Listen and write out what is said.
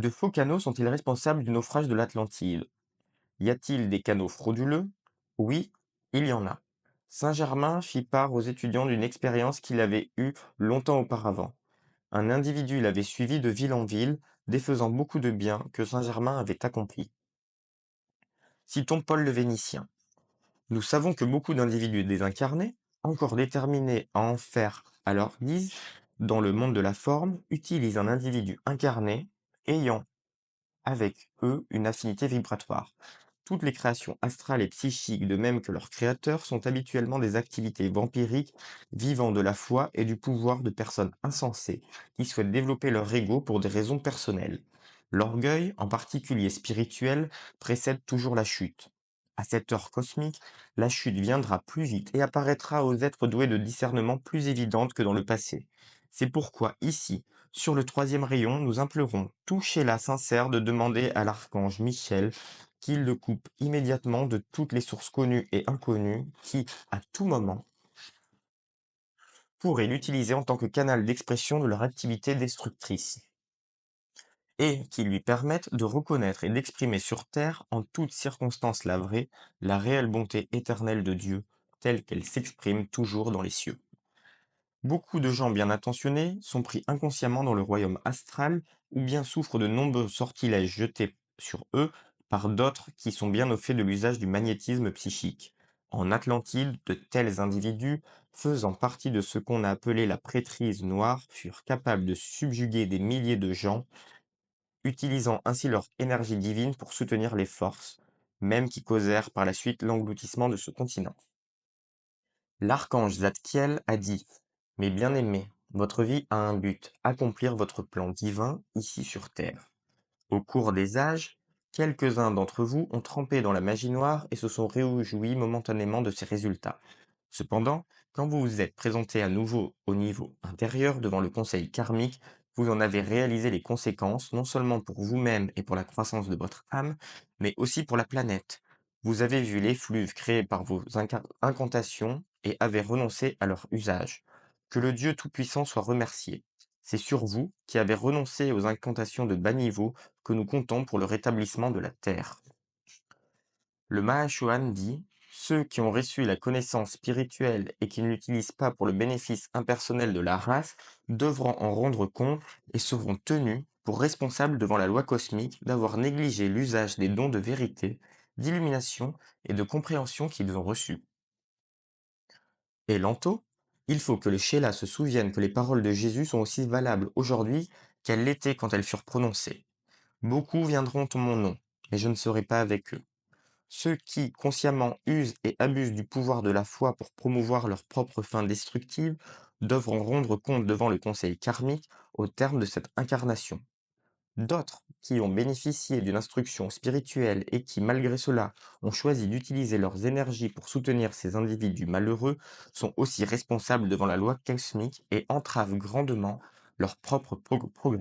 De faux canaux sont-ils responsables du naufrage de l'Atlantide? Y a-t-il des canaux frauduleux? Oui, il y en a. Saint-Germain fit part aux étudiants d'une expérience qu'il avait eue longtemps auparavant. Un individu l'avait suivi de ville en ville, défaisant beaucoup de biens que Saint-Germain avait accomplis. Citons Paul le Vénitien. Nous savons que beaucoup d'individus désincarnés, encore déterminés à en faire à leur guise, dans le monde de la forme, utilisent un individu incarné, ayant avec eux une affinité vibratoire. Toutes les créations astrales et psychiques, de même que leurs créateurs, sont habituellement des activités vampiriques vivant de la foi et du pouvoir de personnes insensées qui souhaitent développer leur ego pour des raisons personnelles. L'orgueil, en particulier spirituel, précède toujours la chute. À cette heure cosmique, la chute viendra plus vite et apparaîtra aux êtres doués de discernement plus évidente que dans le passé. C'est pourquoi ici, sur le troisième rayon, nous implorons tout Sheila sincère de demander à l'archange Michel qu'il le coupe immédiatement de toutes les sources connues et inconnues qui, à tout moment, pourraient l'utiliser en tant que canal d'expression de leur activité destructrice, et qui lui permettent de reconnaître et d'exprimer sur terre en toutes circonstances la vraie, la réelle bonté éternelle de Dieu, telle qu'elle s'exprime toujours dans les cieux. Beaucoup de gens bien intentionnés sont pris inconsciemment dans le royaume astral ou bien souffrent de nombreux sortilèges jetés sur eux par d'autres qui sont bien au fait de l'usage du magnétisme psychique. En Atlantide, de tels individus, faisant partie de ce qu'on a appelé la prêtrise noire, furent capables de subjuguer des milliers de gens, utilisant ainsi leur énergie divine pour soutenir les forces, même qui causèrent par la suite l'engloutissement de ce continent. L'archange Zadkiel a dit: Mes bien-aimés, votre vie a un but, accomplir votre plan divin ici sur terre. Au cours des âges, quelques-uns d'entre vous ont trempé dans la magie noire et se sont réjouis momentanément de ces résultats. Cependant, quand vous vous êtes présenté à nouveau au niveau intérieur devant le conseil karmique, vous en avez réalisé les conséquences non seulement pour vous-même et pour la croissance de votre âme, mais aussi pour la planète. Vous avez vu l'effluve créé par vos incantations et avez renoncé à leur usage. Que le Dieu Tout-Puissant soit remercié. C'est sur vous, qui avez renoncé aux incantations de bas niveau, que nous comptons pour le rétablissement de la Terre. Le Mahashohan dit: Ceux qui ont reçu la connaissance spirituelle et qui ne l'utilisent pas pour le bénéfice impersonnel de la race devront en rendre compte et seront tenus pour responsables devant la loi cosmique d'avoir négligé l'usage des dons de vérité, d'illumination et de compréhension qu'ils ont reçus. Et Lanto, il faut que les Shélas se souviennent que les paroles de Jésus sont aussi valables aujourd'hui qu'elles l'étaient quand elles furent prononcées. Beaucoup viendront en mon nom, mais je ne serai pas avec eux. Ceux qui, consciemment, usent et abusent du pouvoir de la foi pour promouvoir leurs propres fins destructives devront rendre compte devant le conseil karmique au terme de cette incarnation. D'autres, qui ont bénéficié d'une instruction spirituelle et qui, malgré cela, ont choisi d'utiliser leurs énergies pour soutenir ces individus malheureux, sont aussi responsables devant la loi cosmique et entravent grandement leur propre progrès.